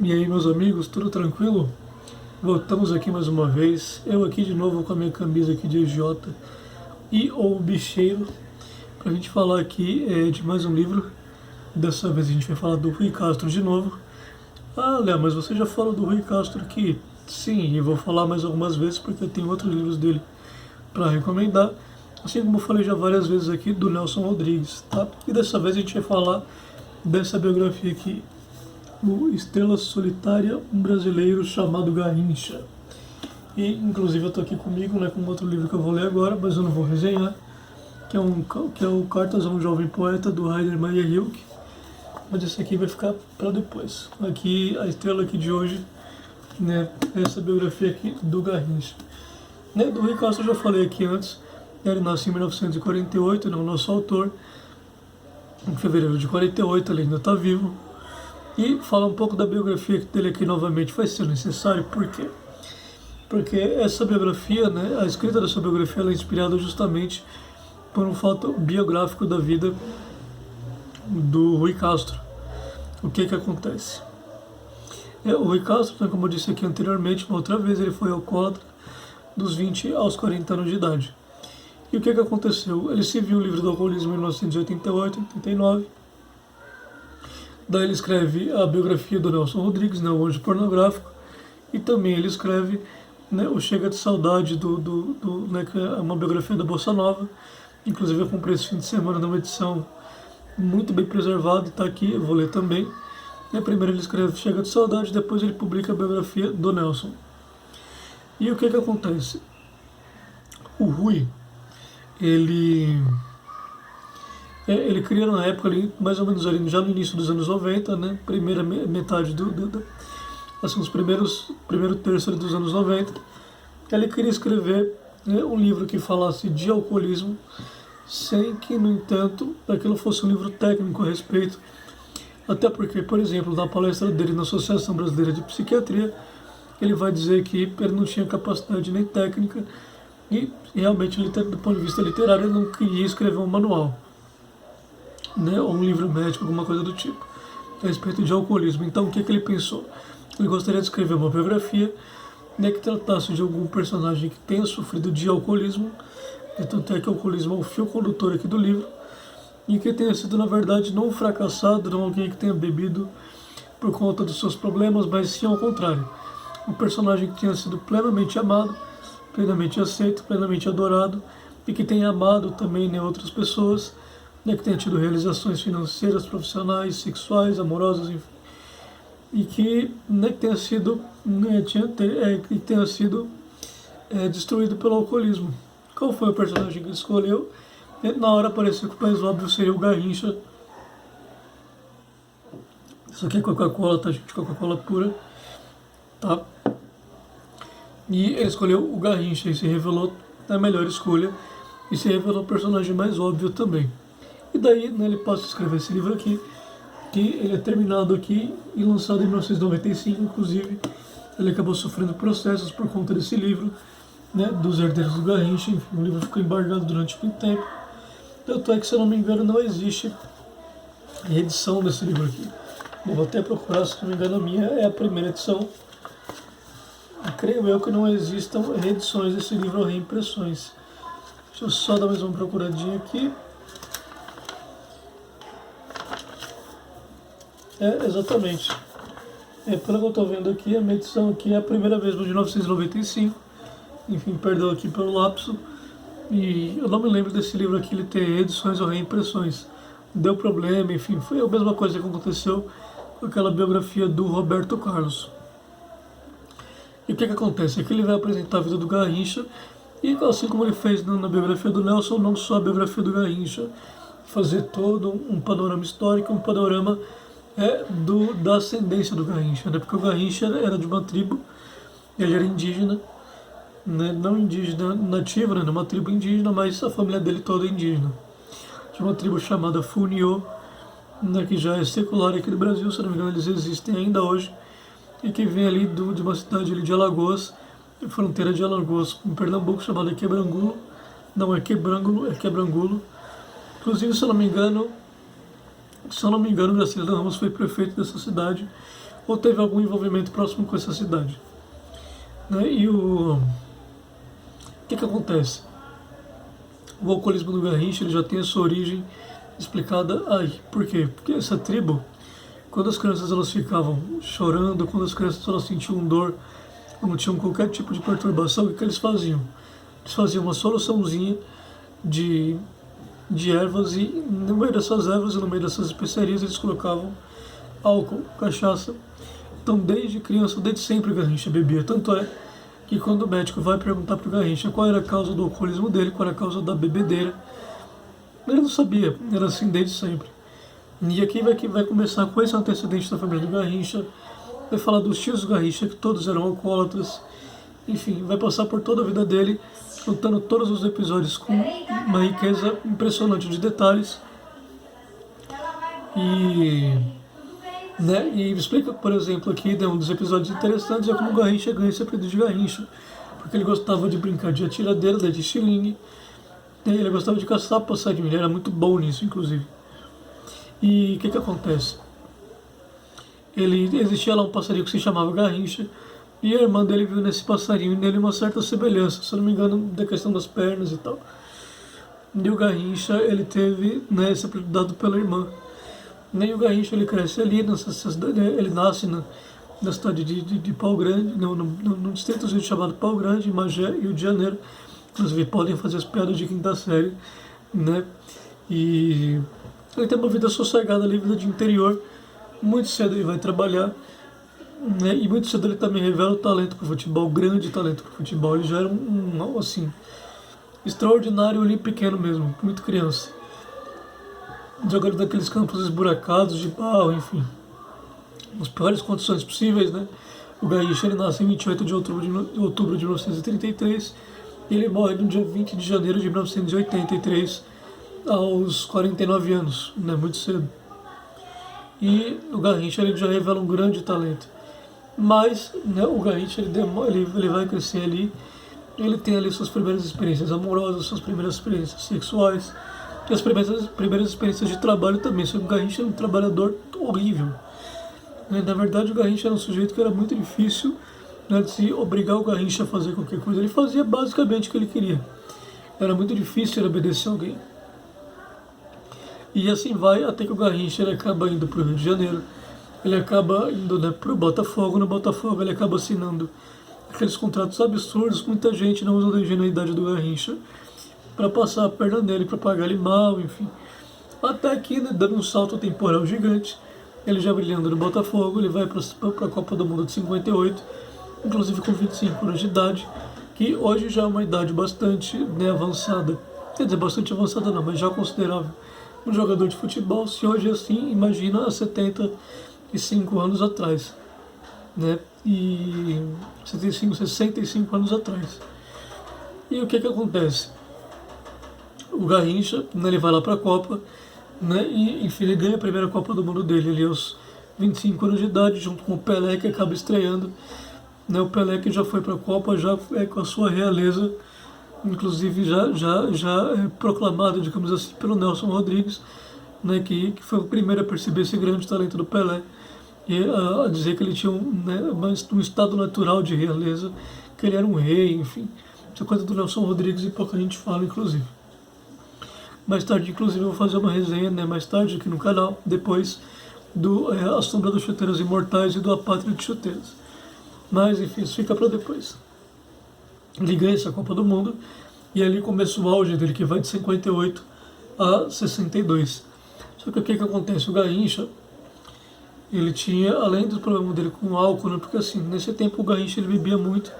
E aí, meus amigos, tudo tranquilo? Voltamos aqui mais uma vez. Eu aqui de novo com a minha camisa aqui de agiota e ou bicheiro, para a gente falar aqui de mais um livro. Dessa vez a gente vai falar do Rui Castro de novo. Ah, Léo, mas você já falou do Rui Castro aqui? Sim, e vou falar mais algumas vezes porque eu tenho outros livros dele para recomendar. Assim como eu falei já várias vezes aqui do Nelson Rodrigues, tá? E dessa vez a gente vai falar dessa biografia aqui, o Estrela Solitária, um brasileiro chamado Garrincha. E inclusive eu estou aqui comigo, né, com outro livro que eu vou ler agora, mas eu não vou resenhar, que é o Cartas a um Jovem Poeta, do Rainer Maria Rilke. Mas esse aqui vai ficar para depois. Aqui, a estrela aqui de hoje, né, essa biografia aqui do Garrincha. Né, do Rui Castro eu já falei aqui antes, ele nasceu em 1948, né, o nosso autor, em fevereiro de 48, ele ainda está vivo. E falar um pouco da biografia dele aqui novamente vai ser necessário, por quê? Porque essa biografia, né, a escrita dessa biografia ela é inspirada justamente por um fato biográfico da vida do Rui Castro. O que acontece? O Rui Castro, né, como eu disse aqui anteriormente, uma outra vez, ele foi alcoólatra dos 20 aos 40 anos de idade. E o que aconteceu? Ele se viu o livro do alcoolismo em 1988, 89. Daí ele escreve a biografia do Nelson Rodrigues, né, o Anjo Pornográfico, e também ele escreve, né, o Chega de Saudade, né, que é uma biografia da Bossa Nova. Inclusive eu comprei esse fim de semana numa edição muito bem preservada, está aqui, eu vou ler também. Primeiro ele escreve Chega de Saudade, depois ele publica a biografia do Nelson. E o que acontece? O Rui, ele cria na época ali, mais ou menos ali, já no início dos anos 90, né? Primeira metade assim, primeiro terço dos anos 90, ele queria escrever, né, um livro que falasse de alcoolismo, sem que, no entanto, aquilo fosse um livro técnico a respeito. Até porque, por exemplo, na palestra dele na Associação Brasileira de Psiquiatria, ele vai dizer que ele não tinha capacidade nem técnica e realmente, do ponto de vista literário, ele não queria escrever um manual, né, ou um livro médico, alguma coisa do tipo, a respeito de alcoolismo. Então, o que ele pensou? Ele gostaria de escrever uma biografia, né, que tratasse de algum personagem que tenha sofrido de alcoolismo, e tanto é que o alcoolismo é o fio condutor aqui do livro, e que tenha sido, na verdade, não um fracassado, não alguém que tenha bebido por conta dos seus problemas, mas sim ao contrário, um personagem que tenha sido plenamente amado, plenamente aceito, plenamente adorado, e que tenha amado também, né, outras pessoas, né, que tenha tido realizações financeiras, profissionais, sexuais, amorosas, enfim, e que, né, tenha sido, né, que tenha sido destruído pelo alcoolismo. Qual foi o personagem que ele escolheu? Na hora pareceu que o mais óbvio seria o Garrincha. Isso aqui é Coca-Cola, tá, gente? Coca-Cola pura, tá? E ele escolheu o Garrincha e se revelou a melhor escolha e se revelou o personagem mais óbvio também. E daí, né, ele passa a escrever esse livro aqui, que ele é terminado aqui e lançado em 1995, inclusive ele acabou sofrendo processos por conta desse livro, né, dos herdeiros do Garrincha. Enfim, o livro ficou embargado durante muito tempo. Tanto é que, se eu não me engano, não existe reedição desse livro aqui. Eu vou até procurar, se não me engano, a minha é a primeira edição. Creio eu que não existam reedições desse livro ou reimpressões. Deixa eu só dar mais uma procuradinha aqui. Exatamente. Pelo que eu estou vendo aqui, a minha edição aqui é a primeira vez, de 1995. Enfim, perdão aqui pelo lapso. E eu não me lembro desse livro aqui ele ter edições ou reimpressões. Deu problema, enfim, foi a mesma coisa que aconteceu com aquela biografia do Roberto Carlos. E o que acontece? Aqui ele vai apresentar a vida do Garrincha, e assim como ele fez na biografia do Nelson, não só a biografia do Garrincha, fazer todo um panorama histórico, um panorama da ascendência do Garrincha, né? Porque o Garrincha era de uma tribo, ele era indígena, né? Não indígena nativa, né? Uma tribo indígena, mas a família dele toda é indígena. De uma tribo chamada Funiô, né? Que já é secular aqui no Brasil, se não me engano eles existem ainda hoje, e que vem ali de uma cidade ali de Alagoas, fronteira de Alagoas com Pernambuco, chamada Quebrangulo. Não é Quebrangulo, é Quebrangulo. Inclusive, se eu não me engano, Graciliano Ramos foi prefeito dessa cidade ou teve algum envolvimento próximo com essa cidade. Né? E o que acontece? O alcoolismo do Garrincha ele já tem a sua origem explicada aí. Por quê? Porque essa tribo, quando as crianças elas ficavam chorando, quando as crianças elas sentiam dor, quando tinham qualquer tipo de perturbação, o que eles faziam? Eles faziam uma soluçãozinha de, de ervas e no meio dessas ervas e no meio dessas especiarias eles colocavam álcool, cachaça. Então desde criança, desde sempre o Garrincha bebia. Tanto é que quando o médico vai perguntar para o Garrincha qual era a causa do alcoolismo dele, qual era a causa da bebedeira, ele não sabia, era assim desde sempre. E aqui vai começar com esse antecedente da família do Garrincha, vai falar dos tios do Garrincha, que todos eram alcoólatras, enfim, vai passar por toda a vida dele, contando todos os episódios com uma riqueza impressionante de detalhes. E explica, por exemplo, aqui, um dos episódios interessantes é como o Garrincha ganha esse apelido de Garrincha, porque ele gostava de brincar de atiradeira, de estilingue, ele gostava de caçar passarinho, ele era muito bom nisso, inclusive. E o que acontece? Existia lá um passarinho que se chamava Garrincha, e a irmã dele viu nesse passarinho e nele uma certa semelhança, se eu não me engano, da questão das pernas e tal. E o Garrincha, ele teve esse apelido dado pela irmã. E o Garrincha, ele cresce ali, ele nasce na cidade de Pau Grande, no distrito chamado Pau Grande, em Magé, Rio de Janeiro. Inclusive, podem fazer as piadas de quinta série, né? E ele tem uma vida sossegada ali, vida de interior. Muito cedo ele vai trabalhar, né? E muito cedo ele também revela o talento para o futebol, grande talento para o futebol. Ele já era assim, extraordinário ali, pequeno mesmo, muito criança. Jogando daqueles campos esburacados de barro, enfim, nas piores condições possíveis, né? O Garrincha ele nasce em 28 de outubro de 1933 e ele morre no dia 20 de janeiro de 1983, aos 49 anos, né? Muito cedo. E o Garrincha ele já revela um grande talento. Mas né, o Garrincha ele vai crescer ali, ele tem ali suas primeiras experiências amorosas, suas primeiras experiências sexuais, e as primeiras experiências de trabalho também. Só que o Garrincha era um trabalhador horrível. Na verdade, o Garrincha era um sujeito que era muito difícil, né, de se obrigar o Garrincha a fazer qualquer coisa. Ele fazia basicamente o que ele queria. Era muito difícil ele obedecer alguém. E assim vai até que o Garrincha ele acaba indo para o Rio de Janeiro. Ele acaba indo, né, para o Botafogo. No Botafogo ele acaba assinando aqueles contratos absurdos. Muita gente não usa da ingenuidade do Garrincha para passar a perna nele, para pagar ele mal, enfim. Até que, né, dando um salto temporal gigante, ele já brilhando no Botafogo, ele vai para a Copa do Mundo de 58, inclusive com 25 anos de idade, que hoje já é uma idade bastante, né, avançada. Quer dizer, bastante avançada não, mas já considerável. Um jogador de futebol, se hoje é assim, imagina há 75 anos atrás, né? E 65 anos atrás. E o que acontece? O Garrincha, né, ele vai lá para a Copa, né, e enfim, ele ganha a primeira Copa do Mundo dele, ali aos 25 anos de idade, junto com o Pelé, que acaba estreando. Né, o Pelé que já foi para a Copa, já é com a sua realeza, inclusive já é proclamado, digamos assim, pelo Nelson Rodrigues, né, que foi o primeiro a perceber esse grande talento do Pelé, e a dizer que ele tinha um estado natural de realeza, que ele era um rei, enfim. Essa coisa do Nelson Rodrigues e pouca gente fala, inclusive. Mais tarde, inclusive, eu vou fazer uma resenha, né, mais tarde aqui no canal, depois do A Sombra dos Chuteiros Imortais e do A Pátria de Chuteiros. Mas, enfim, isso fica para depois. Ele ganha essa Copa do Mundo e ali começa o auge dele, que vai de 58 a 62. Só que o que acontece? O Garrincha, ele tinha, além do problema dele com o álcool, né, porque assim, nesse tempo o Garrincha ele bebia muito,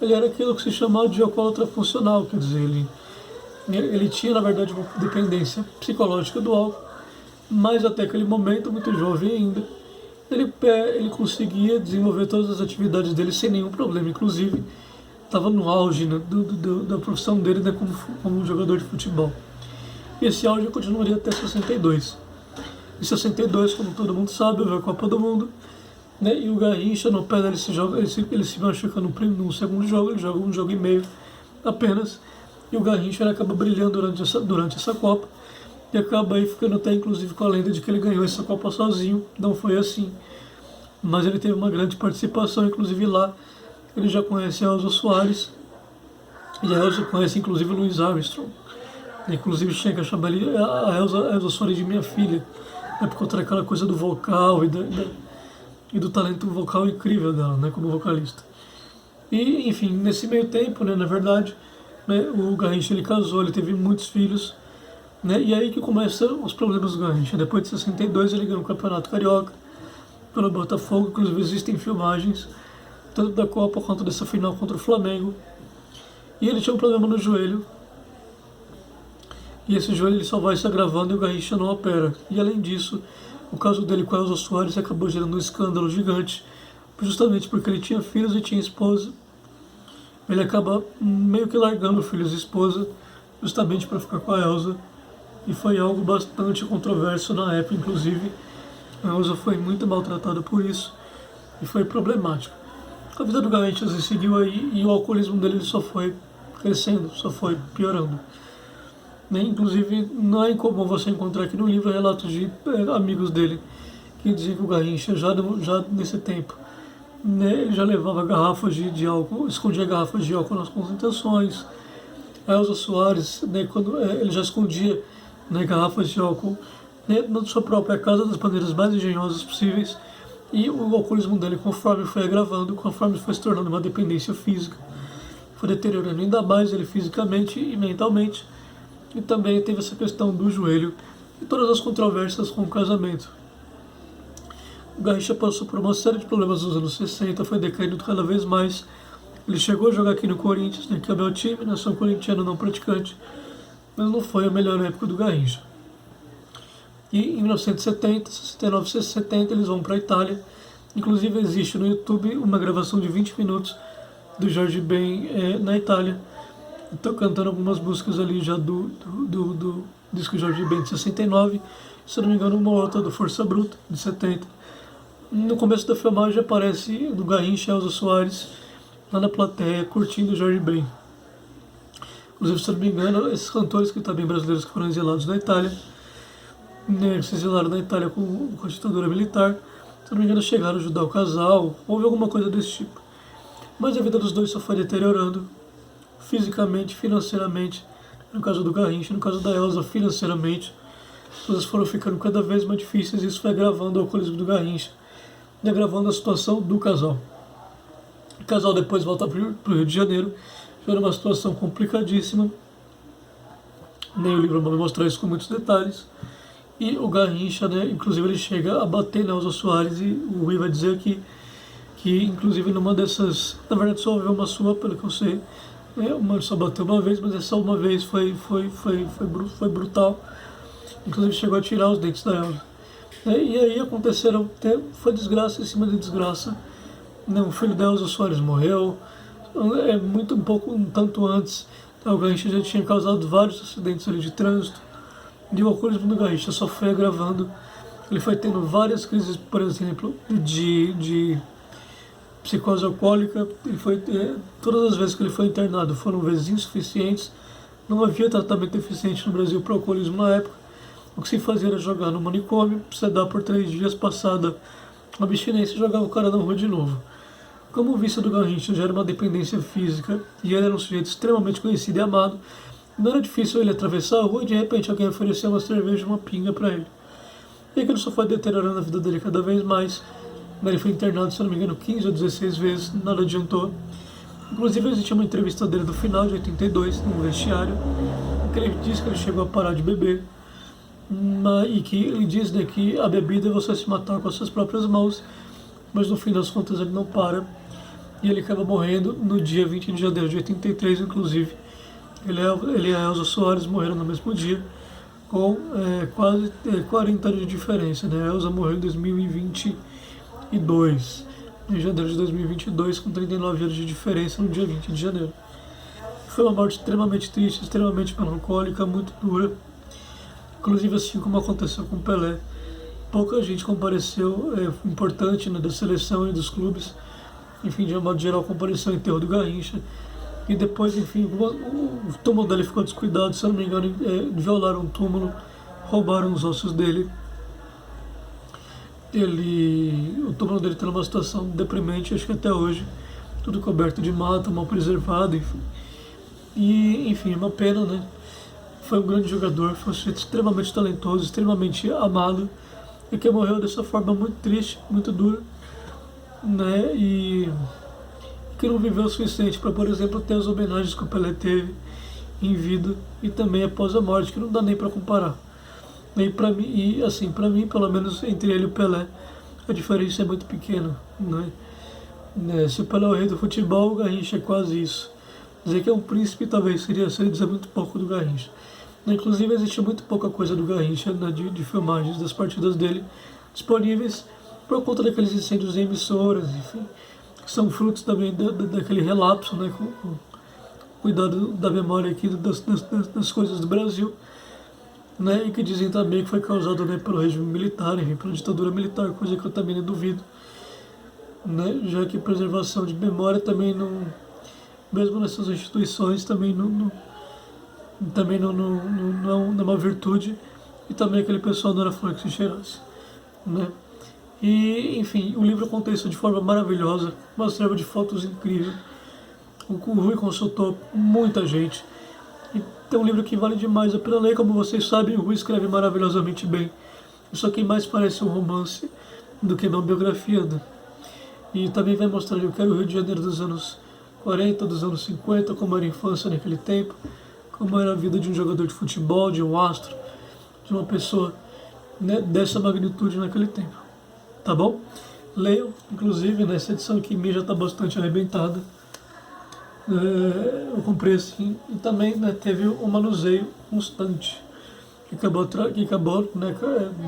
ele era aquilo que se chamava de alcoólatra funcional, quer dizer, ele tinha, na verdade, uma dependência psicológica do álcool, mas até aquele momento, muito jovem ainda, ele conseguia desenvolver todas as atividades dele sem nenhum problema. Inclusive, estava no auge, né, da profissão dele, né, como jogador de futebol. E esse auge continuaria até 62. Em 62, como todo mundo sabe, houve a Copa do Mundo, né, e o Garrincha, no pé dele, ele se machuca no segundo jogo, ele joga um jogo e meio apenas. E o Garrincha ele acaba brilhando durante essa Copa e acaba aí ficando até inclusive com a lenda de que ele ganhou essa Copa sozinho. Não foi assim. mas ele teve uma grande participação, inclusive lá ele já conhece a Elza Soares, e a Elza conhece inclusive o Louis Armstrong. Inclusive chega a chamar ele, a Elza Soares de minha filha, né, por conta daquela coisa do vocal e do talento vocal incrível dela, né, como vocalista. E, enfim, nesse meio tempo, né, na verdade, né, o Garrincha ele casou, ele teve muitos filhos, né, e aí que começam os problemas do Garrincha. Depois de 62 ele ganhou o Campeonato Carioca pelo Botafogo, inclusive existem filmagens, tanto da Copa quanto dessa final contra o Flamengo. E ele tinha um problema no joelho, e esse joelho ele só vai se agravando e o Garrincha não opera. E além disso, o caso dele com a Elza Soares acabou gerando um escândalo gigante, justamente porque ele tinha filhos e tinha esposa. Ele acaba meio que largando filhos e esposa, justamente para ficar com a Elza. E foi algo bastante controverso na época, inclusive. A Elza foi muito maltratada por isso e foi problemático. A vida do Garrincha se seguiu aí e o alcoolismo dele só foi crescendo, só foi piorando. Né? Inclusive, não é incomum você encontrar aqui no livro relatos de amigos dele que diziam que o Garrincha, já nesse tempo, né, ele já levava garrafas de álcool, escondia garrafas de álcool nas concentrações. A Elza Soares, né, quando ele já escondia, né, garrafas de álcool, né, na sua própria casa das maneiras mais engenhosas possíveis. E o alcoolismo dele, conforme foi agravando, conforme foi se tornando uma dependência física, foi deteriorando ainda mais ele fisicamente e mentalmente. E também teve essa questão do joelho e todas as controvérsias com o casamento. O Garrincha passou por uma série de problemas nos anos 60, foi decaindo cada vez mais. Ele chegou a jogar aqui no Corinthians, né, que é o meu time, nação corintiana não praticante, mas não foi a melhor época do Garrincha. E em 1970, 69, 70 eles vão para a Itália. Inclusive existe no YouTube uma gravação de 20 minutos do Jorge Ben na Itália. Estou cantando algumas músicas ali já do disco Jorge Ben de 69, se não me engano uma outra do Força Bruta de 70. No começo da filmagem aparece do Garrincha e Elza Soares lá na plateia curtindo o Jorge Ben. Inclusive, se não me engano, esses cantores que também brasileiros que foram exilados na Itália, né, se exilaram na Itália com a ditadura militar, se não me engano chegaram a ajudar o casal, houve alguma coisa desse tipo. Mas a vida dos dois só foi deteriorando, fisicamente, financeiramente, no caso do Garrincha, no caso da Elza, financeiramente, as coisas foram ficando cada vez mais difíceis e isso foi agravando o alcoolismo do Garrincha e agravando a situação do casal. O casal depois volta para o Rio de Janeiro, já era uma situação complicadíssima, nem o livro vai mostrar isso com muitos detalhes, e o Garrincha, né, inclusive ele chega a bater na Elza Soares e o Rui vai dizer que inclusive numa dessas, na verdade só houve uma sua, pelo que eu sei, uma só bateu uma vez, mas essa uma vez foi brutal. Inclusive chegou a tirar os dentes da Elza. E aí aconteceram, foi desgraça em cima de desgraça. O filho da Elza Soares morreu, um tanto antes. O Garrincha já tinha causado vários acidentes ali de trânsito. E o alcoolismo do Garrincha só foi agravando. Ele foi tendo várias crises, por exemplo, de psicose alcoólica. Todas as vezes que ele foi internado foram vezes insuficientes. Não havia tratamento eficiente no Brasil para o alcoolismo na época. O que se fazia era jogar no manicômio, sedar por 3 dias, passada a abstinência e jogar o cara na rua de novo. Como o vício do Garrincha já era uma dependência física e ele era um sujeito extremamente conhecido e amado, não era difícil ele atravessar a rua e de repente alguém oferecer uma cerveja, uma pinga para ele. E aquilo só foi deteriorando a vida dele cada vez mais. Ele foi internado, se não me engano, 15 ou 16 vezes, nada adiantou. Inclusive existe uma entrevista dele do final de 82, no vestiário, em que ele diz que ele chegou a parar de beber, e que ele diz, né, que a bebida é você se matar com as suas próprias mãos, mas no fim das contas ele não para, e ele acaba morrendo no dia 20 de janeiro de 83, inclusive. Ele e a Elza Soares morreram no mesmo dia, com quase 40 anos de diferença, né? A Elza morreu em 2022, em janeiro de 2022, com 39 anos de diferença no dia 20 de janeiro. Foi uma morte extremamente triste, extremamente melancólica, muito dura. Inclusive, assim como aconteceu com Pelé, pouca gente compareceu, importante, né, da seleção e dos clubes. Enfim, de um modo geral, compareceu ao enterro do Garrincha. E depois, enfim, o túmulo dele ficou descuidado, se eu não me engano, violaram o túmulo, roubaram os ossos dele. o túmulo dele está numa situação deprimente, acho que até hoje, tudo coberto de mata, mal preservado, enfim. E, enfim, é uma pena, né? Foi um grande jogador, foi um sujeito extremamente talentoso, extremamente amado, e que morreu dessa forma muito triste, muito dura, né? E que não viveu o suficiente para, por exemplo, ter as homenagens que o Pelé teve em vida e também após a morte, que não dá nem para comparar. E para mim, assim, para mim, pelo menos entre ele e o Pelé, a diferença é muito pequena, né? Se o Pelé é o rei do futebol, o Garrincha é quase isso. Dizer que é um príncipe talvez seria dizer muito pouco do Garrincha. Inclusive existe muito pouca coisa do Garrincha, né, de filmagens das partidas dele disponíveis por conta daqueles incêndios em emissoras, enfim, que são frutos também daquele relapso, né, com cuidado da memória aqui das coisas do Brasil, né, e que dizem também que foi causado, né, pelo regime militar, enfim, pela ditadura militar, coisa que eu também não duvido, né, já que preservação de memória também não, mesmo nessas instituições, também não é uma virtude, e também aquele pessoal não era flor que se cheirasse, né. E, enfim, o livro conta isso de forma maravilhosa, uma serva de fotos incrível. O Rui consultou muita gente. E tem um livro que vale demais a pena ler, como vocês sabem, o Rui escreve maravilhosamente bem. Só que mais parece um romance do que uma biografia, né? E também vai mostrar o que era o Rio de Janeiro dos anos 40, dos anos 50, como era a infância naquele tempo, como era a vida de um jogador de futebol, de um astro, de uma pessoa, né, dessa magnitude naquele tempo. Tá bom? Leiam, inclusive, nessa edição aqui minha já está bastante arrebentada. Eu comprei assim, e também, né, teve um manuseio constante que acabou, né,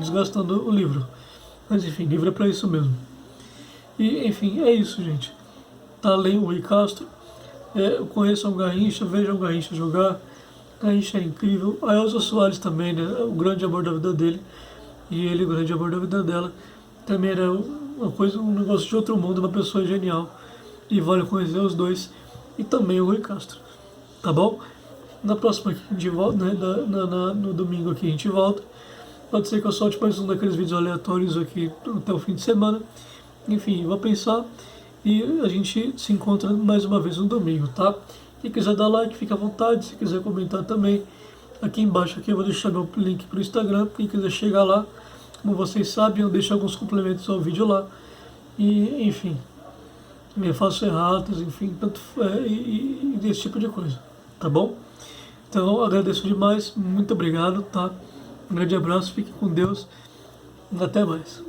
desgastando o livro. Mas enfim, livro é para isso mesmo. E enfim, é isso, gente. Tá, leiam o Rui Castro, conheçam o Garrincha, vejam o Garrincha jogar. Garrincha é incrível. A Elza Soares também, né, o grande amor da vida dele, e ele, o grande amor da vida dela. Também era uma coisa, um negócio de outro mundo, uma pessoa genial. E vale conhecer os dois. E também o Rui Castro. Tá bom? Na próxima aqui, de volta, né, no domingo aqui a gente volta. Pode ser que eu solte mais um daqueles vídeos aleatórios aqui até o fim de semana. Enfim, vou pensar. E a gente se encontra mais uma vez no domingo, tá? Quem quiser dar like, fica à vontade. Se quiser comentar também, aqui embaixo aqui eu vou deixar meu link para o Instagram. Quem quiser chegar lá, como vocês sabem, eu deixo alguns complementos ao vídeo lá. E, enfim, eu faço erratas, enfim, e esse tipo de coisa, tá bom? Então, agradeço demais, muito obrigado, tá? Um grande abraço, fique com Deus, até mais.